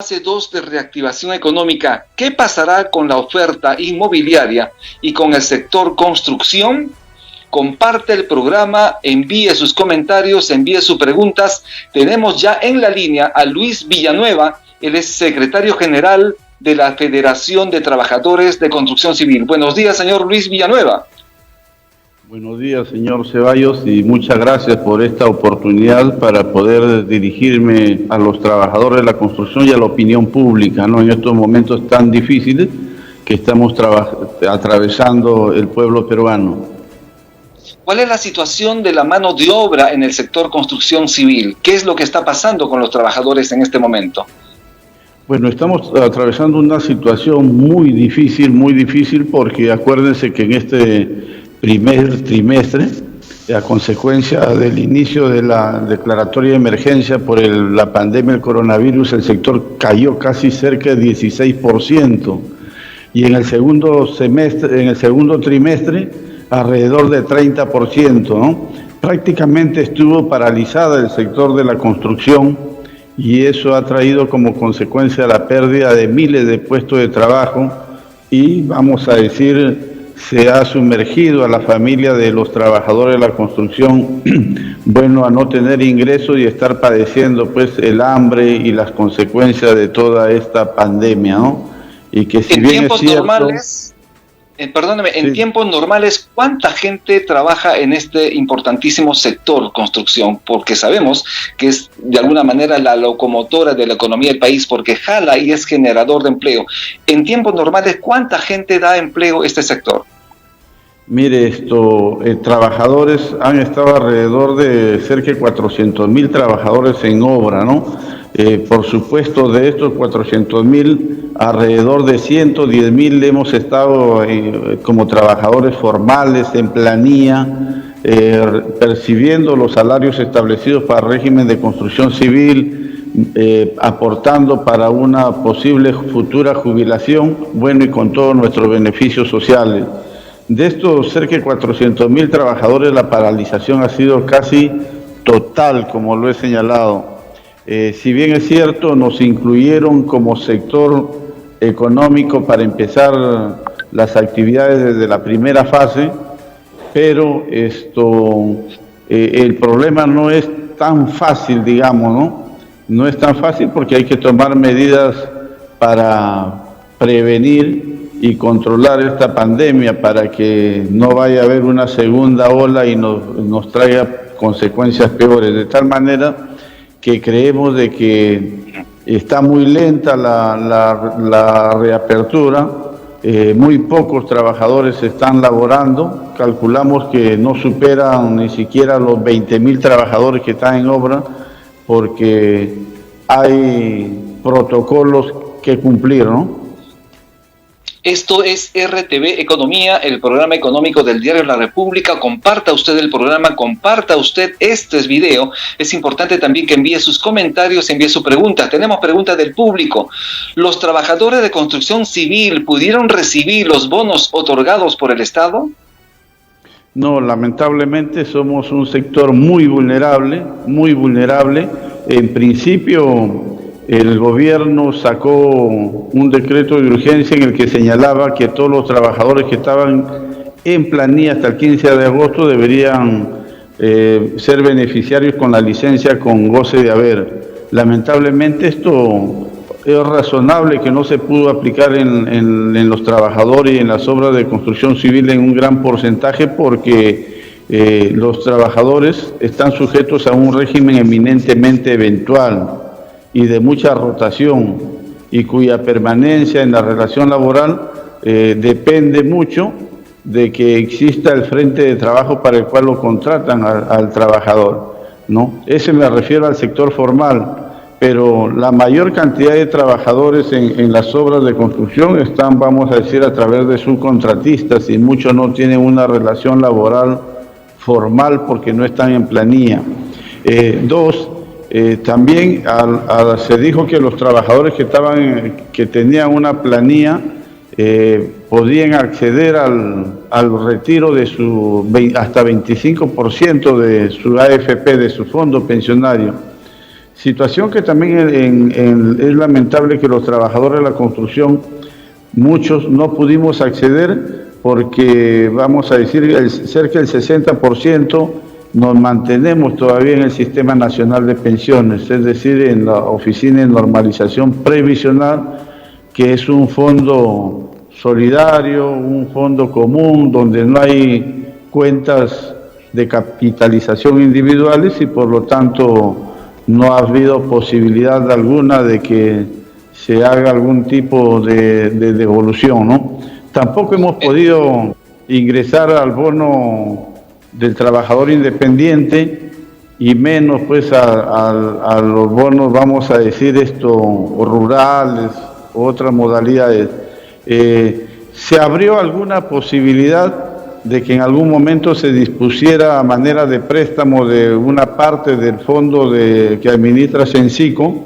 Fase 2 de reactivación económica, ¿qué pasará con la oferta inmobiliaria y con el sector construcción? Comparte el programa, envíe sus comentarios, envíe sus preguntas. Tenemos ya en la línea a Luis Villanueva, él es secretario general de la Federación de Trabajadores de Construcción Civil. Buenos días, señor Luis Villanueva. Buenos días, señor Ceballos, y muchas gracias por esta oportunidad para poder dirigirme a los trabajadores de la construcción y a la opinión pública, ¿no? En estos momentos tan difíciles que estamos atravesando el pueblo peruano. ¿Cuál es la situación de la mano de obra en el sector construcción civil? ¿Qué es lo que está pasando con los trabajadores en este momento? Bueno, estamos atravesando una situación muy difícil porque acuérdense que en este primer trimestre, a consecuencia del inicio de la declaratoria de emergencia por la pandemia del coronavirus, el sector cayó casi cerca de 16%, y en el segundo trimestre alrededor de 30%, ¿no? Prácticamente estuvo paralizada el sector de la construcción, y eso ha traído como consecuencia la pérdida de miles de puestos de trabajo y, vamos a decir, se ha sumergido a la familia de los trabajadores de la construcción, bueno, a no tener ingresos y estar padeciendo pues el hambre y las consecuencias de toda esta pandemia, ¿no? Y que si bien es cierto... En tiempos normales, ¿cuánta gente trabaja en este importantísimo sector construcción? Porque sabemos que es de alguna manera la locomotora de la economía del país, porque jala y es generador de empleo. En tiempos normales, ¿cuánta gente da empleo este sector? Mire, trabajadores han estado alrededor de cerca de 400.000 trabajadores en obra, ¿no? Por supuesto, de estos 400.000, alrededor de 110.000 hemos estado como trabajadores formales, en planilla, percibiendo los salarios establecidos para el régimen de construcción civil, aportando para una posible futura jubilación, bueno, y con todos nuestros beneficios sociales. De estos cerca de 400.000 trabajadores, la paralización ha sido casi total, como lo he señalado. Si bien es cierto, nos incluyeron como sector económico para empezar las actividades desde la primera fase, pero el problema no es tan fácil, digamos, ¿no? No es tan fácil porque hay que tomar medidas para prevenir y controlar esta pandemia para que no vaya a haber una segunda ola y nos traiga consecuencias peores, de tal manera que creemos de que está muy lenta la reapertura, muy pocos trabajadores están laborando, calculamos que no superan ni siquiera los 20.000 trabajadores que están en obra, porque hay protocolos que cumplir, ¿no? Esto es RTV Economía, el programa económico del diario La República. Comparta usted el programa, comparta usted este video. Es importante también que envíe sus comentarios, envíe sus preguntas. Tenemos preguntas del público. ¿Los trabajadores de construcción civil pudieron recibir los bonos otorgados por el Estado? No, lamentablemente somos un sector muy vulnerable, muy vulnerable. En principio, el gobierno sacó un decreto de urgencia en el que señalaba que todos los trabajadores que estaban en planilla hasta el 15 de agosto deberían ser beneficiarios con la licencia con goce de haber. Lamentablemente esto es razonable que no se pudo aplicar en los trabajadores y en las obras de construcción civil en un gran porcentaje, porque los trabajadores están sujetos a un régimen eminentemente eventual y de mucha rotación, y cuya permanencia en la relación laboral depende mucho de que exista el frente de trabajo para el cual lo contratan al trabajador, ¿no? Ese me refiero al sector formal, pero la mayor cantidad de trabajadores en las obras de construcción están, vamos a decir, a través de subcontratistas, y muchos no tienen una relación laboral formal porque no están en planilla. También se dijo que los trabajadores que tenían una planilla podían acceder al retiro de hasta 25% de su AFP, de su fondo pensionario. Situación que también es lamentable, que los trabajadores de la construcción, muchos no pudimos acceder porque, vamos a decir, cerca del 60% nos mantenemos todavía en el Sistema Nacional de Pensiones, es decir, en la Oficina de Normalización Previsional, que es un fondo solidario, un fondo común, donde no hay cuentas de capitalización individuales y por lo tanto no ha habido posibilidad alguna de que se haga algún tipo de devolución, ¿no? Tampoco hemos podido ingresar al bono del trabajador independiente y menos pues a los bonos, vamos a decir esto, rurales, otras modalidades. ¿Se abrió alguna posibilidad de que en algún momento se dispusiera a manera de préstamo de una parte del fondo que administra Censico,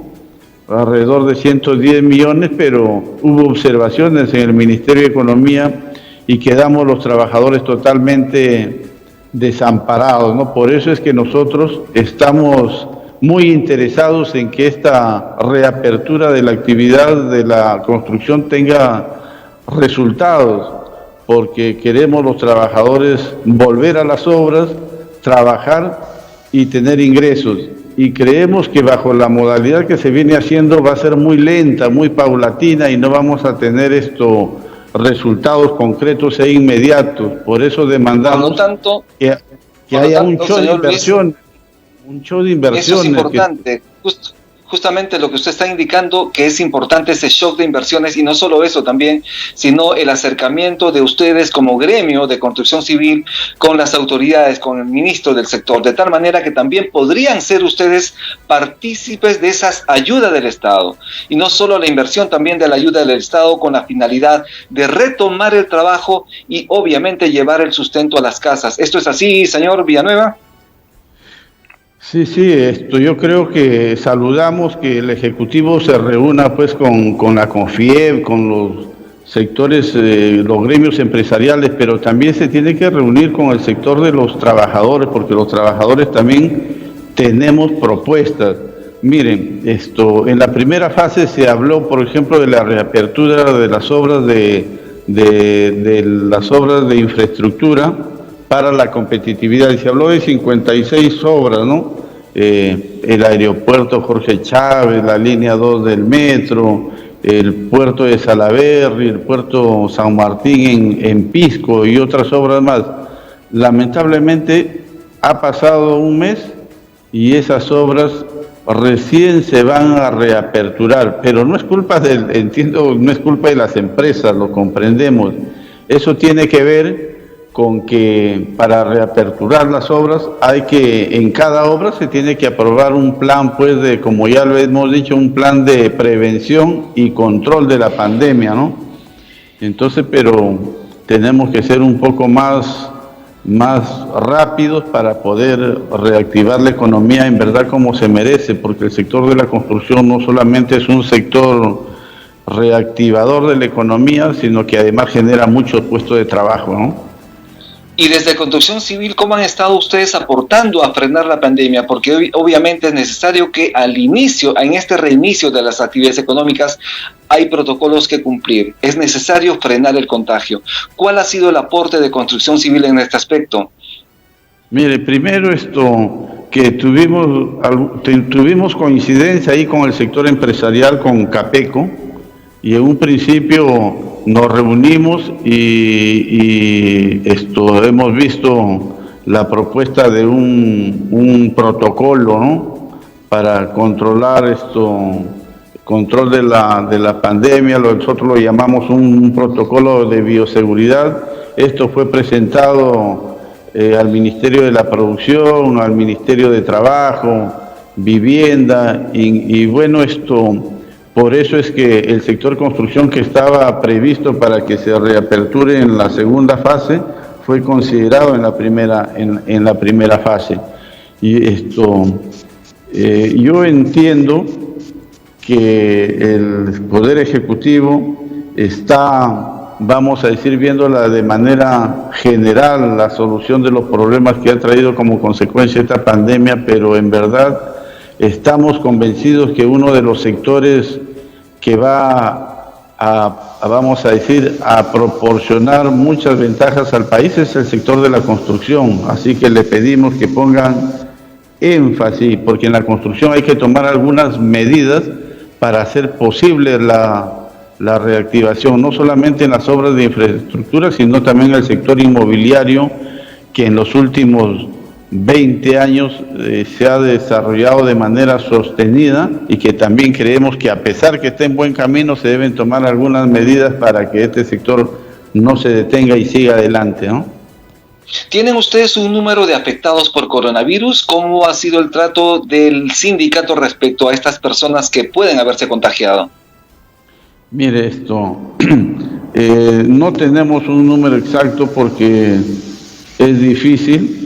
alrededor de 110 millones, pero hubo observaciones en el Ministerio de Economía y quedamos los trabajadores totalmente desamparados, ¿no? Por eso es que nosotros estamos muy interesados en que esta reapertura de la actividad de la construcción tenga resultados, porque queremos los trabajadores volver a las obras, trabajar y tener ingresos. Y creemos que bajo la modalidad que se viene haciendo va a ser muy lenta, muy paulatina y no vamos a tener resultados concretos e inmediatos. Por eso demandamos que haya un show de inversión. Un show de inversiones. Eso es importante. Justamente lo que usted está indicando, que es importante ese shock de inversiones, y no solo eso también, sino el acercamiento de ustedes como gremio de construcción civil con las autoridades, con el ministro del sector, de tal manera que también podrían ser ustedes partícipes de esas ayudas del Estado, y no solo la inversión, también de la ayuda del Estado con la finalidad de retomar el trabajo y obviamente llevar el sustento a las casas. ¿Esto es así, señor Villanueva? Sí, yo creo que saludamos que el Ejecutivo se reúna pues con la CONFIEB, con los sectores, los gremios empresariales, pero también se tiene que reunir con el sector de los trabajadores, porque los trabajadores también tenemos propuestas. Miren, en la primera fase se habló, por ejemplo, de la reapertura de las obras de las obras de infraestructura para la competitividad, y se habló de 56 obras, ¿no? El aeropuerto Jorge Chávez, la línea 2 del metro, el puerto de Salaberry, el puerto San Martín en Pisco y otras obras más. Lamentablemente ha pasado un mes y esas obras recién se van a reaperturar, pero no es culpa no es culpa de las empresas, lo comprendemos. Eso tiene que ver con que para reaperturar las obras en cada obra se tiene que aprobar un plan, pues, como ya lo hemos dicho, un plan de prevención y control de la pandemia, ¿no? Entonces, pero tenemos que ser un poco más rápidos para poder reactivar la economía en verdad como se merece, porque el sector de la construcción no solamente es un sector reactivador de la economía, sino que además genera muchos puestos de trabajo, ¿no? Y desde Construcción Civil, ¿cómo han estado ustedes aportando a frenar la pandemia? Porque obviamente es necesario que en este reinicio de las actividades económicas, hay protocolos que cumplir. Es necesario frenar el contagio. ¿Cuál ha sido el aporte de Construcción Civil en este aspecto? Mire, primero que tuvimos coincidencia ahí con el sector empresarial, con Capeco, y en un principio nos reunimos y hemos visto la propuesta de un protocolo, ¿no? Para controlar control de la pandemia. Nosotros lo llamamos un protocolo de bioseguridad. Esto fue presentado al Ministerio de la Producción, al Ministerio de Trabajo, Vivienda, y bueno, por eso es que el sector construcción, que estaba previsto para que se reaperture en la segunda fase, fue considerado en la primera fase. Y yo entiendo que el Poder Ejecutivo está, vamos a decir, viéndola de manera general, la solución de los problemas que ha traído como consecuencia esta pandemia, pero en verdad estamos convencidos que uno de los sectores que vamos a decir, a proporcionar muchas ventajas al país es el sector de la construcción. Así que le pedimos que pongan énfasis, porque en la construcción hay que tomar algunas medidas para hacer posible la reactivación, no solamente en las obras de infraestructura, sino también en el sector inmobiliario, que en los últimos 20 años se ha desarrollado de manera sostenida y que también creemos que, a pesar que está en buen camino, se deben tomar algunas medidas para que este sector no se detenga y siga adelante, ¿no? ¿Tienen ustedes un número de afectados por coronavirus? ¿Cómo ha sido el trato del sindicato respecto a estas personas que pueden haberse contagiado? Mire no tenemos un número exacto porque es difícil.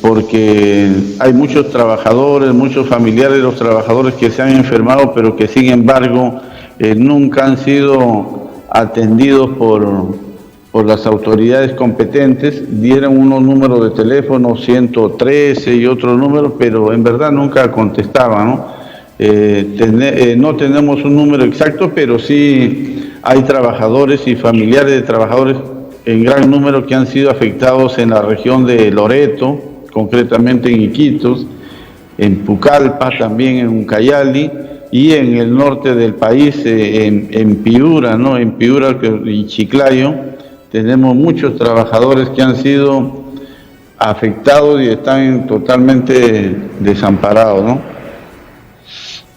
Porque hay muchos trabajadores, muchos familiares de los trabajadores que se han enfermado, pero que sin embargo nunca han sido atendidos por las autoridades competentes. Dieron unos números de teléfono, 113 y otros números, pero en verdad nunca contestaban, ¿no? No tenemos un número exacto, pero sí hay trabajadores y familiares de trabajadores en gran número que han sido afectados en la región de Loreto, concretamente en Iquitos, en Pucallpa, también en Ucayali, y en el norte del país, en Piura, ¿no? En Piura y Chiclayo, tenemos muchos trabajadores que han sido afectados y están totalmente desamparados, ¿no?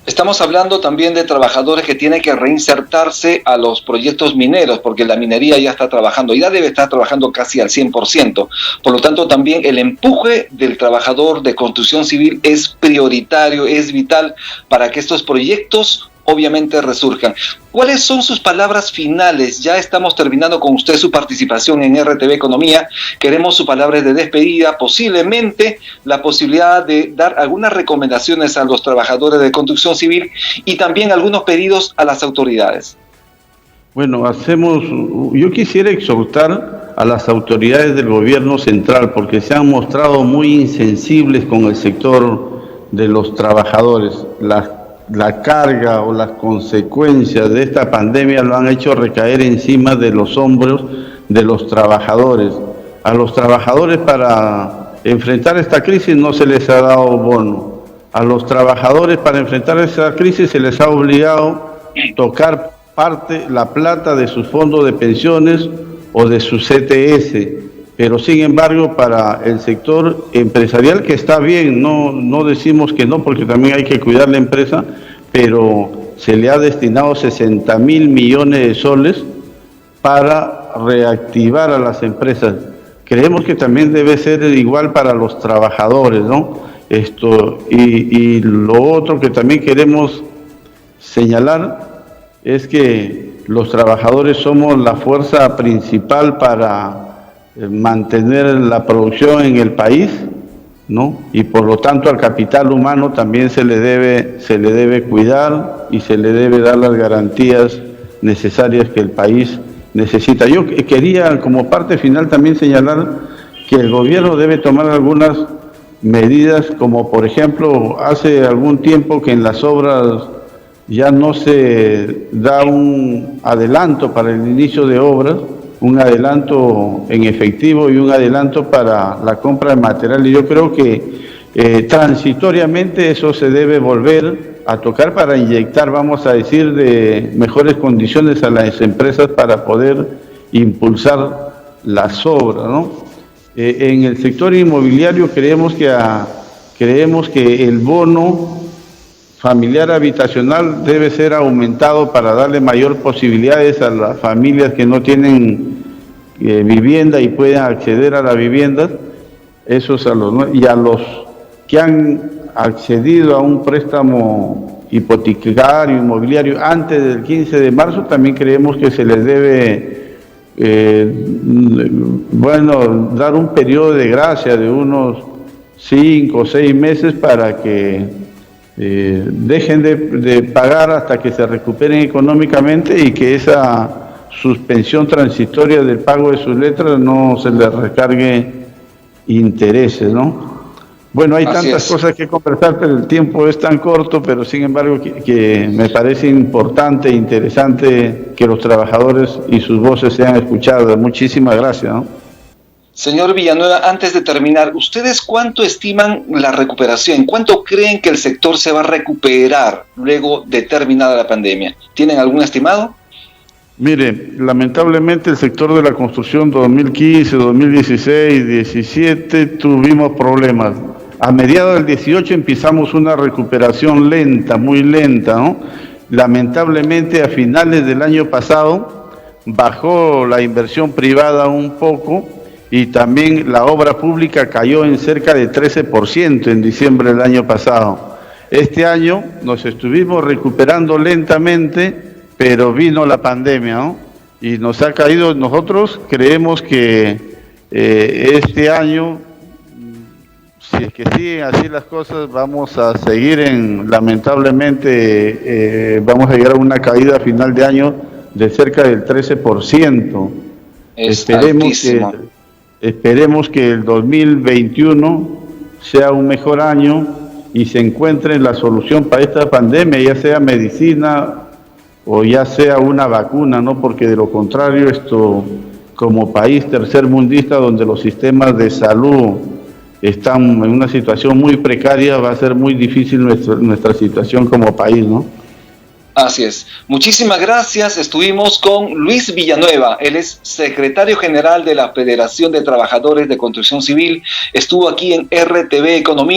Estamos hablando también de trabajadores que tienen que reinsertarse a los proyectos mineros, porque la minería ya está trabajando, ya debe estar trabajando casi al 100%. Por lo tanto, también el empuje del trabajador de construcción civil es prioritario, es vital para que estos proyectos obviamente resurjan. ¿Cuáles son sus palabras finales? Ya estamos terminando con usted su participación en RTV Economía. Queremos sus palabras de despedida, posiblemente la posibilidad de dar algunas recomendaciones a los trabajadores de construcción civil y también algunos pedidos a las autoridades. Bueno, yo quisiera exhortar a las autoridades del gobierno central, porque se han mostrado muy insensibles con el sector de los trabajadores. La carga o las consecuencias de esta pandemia lo han hecho recaer encima de los hombros de los trabajadores. A los trabajadores, para enfrentar esta crisis, no se les ha dado bono. A los trabajadores, para enfrentar esta crisis, se les ha obligado a tocar la plata de sus fondos de pensiones o de su CTS. Pero sin embargo, para el sector empresarial, que está bien, no decimos que no, porque también hay que cuidar la empresa, pero se le ha destinado 60.000 millones de soles para reactivar a las empresas. Creemos que también debe ser igual para los trabajadores, ¿no? Y lo otro que también queremos señalar es que los trabajadores somos la fuerza principal para mantener la producción en el país, ¿no? Y por lo tanto al capital humano también se le debe cuidar y se le debe dar las garantías necesarias que el país necesita. Yo quería, como parte final, también señalar que el gobierno debe tomar algunas medidas, como por ejemplo, hace algún tiempo que en las obras ya no se da un adelanto para el inicio de obras, un adelanto en efectivo y un adelanto para la compra de material. Y yo creo que transitoriamente eso se debe volver a tocar para inyectar, vamos a decir, de mejores condiciones a las empresas para poder impulsar las obras, ¿no? En el sector inmobiliario creemos que el bono familiar habitacional debe ser aumentado para darle mayor posibilidades a las familias que no tienen vivienda y pueden acceder a la vivienda, y a los que han accedido a un préstamo hipotecario, inmobiliario antes del 15 de marzo, también creemos que se les debe dar un periodo de gracia de unos 5 o 6 meses para que dejen de pagar hasta que se recuperen económicamente y que esa suspensión transitoria del pago de sus letras no se les recargue intereses, ¿no? Bueno, hay Así tantas es. cosas que conversar, pero el tiempo es tan corto, pero sin embargo que me parece importante e interesante que los trabajadores y sus voces sean escuchadas. Muchísimas gracias, ¿no? Señor Villanueva, antes de terminar, ¿ustedes cuánto estiman la recuperación? ¿Cuánto creen que el sector se va a recuperar luego de terminada la pandemia? ¿Tienen algún estimado? Mire, lamentablemente el sector de la construcción 2015, 2016, 17 tuvimos problemas. A mediados del 18 empezamos una recuperación lenta, muy lenta, ¿no? Lamentablemente a finales del año pasado bajó la inversión privada un poco y también la obra pública cayó en cerca de 13% en diciembre del año pasado. Este año nos estuvimos recuperando lentamente, pero vino la pandemia, ¿no? Y nos ha caído. Nosotros creemos que este año, si es que siguen así las cosas, vamos a seguir lamentablemente, vamos a llegar a una caída a final de año de cerca del 13%. Es Esperemos que, altísimo. esperemos que el 2021 sea un mejor año y se encuentre la solución para esta pandemia, ya sea medicina o ya sea una vacuna, ¿no? Porque de lo contrario, esto, como país tercermundista, donde los sistemas de salud están en una situación muy precaria, va a ser muy difícil nuestra situación como país, ¿no? Así es. Muchísimas gracias. Estuvimos con Luis Villanueva. Él es secretario general de la Federación de Trabajadores de Construcción Civil. Estuvo aquí en RTV Economía.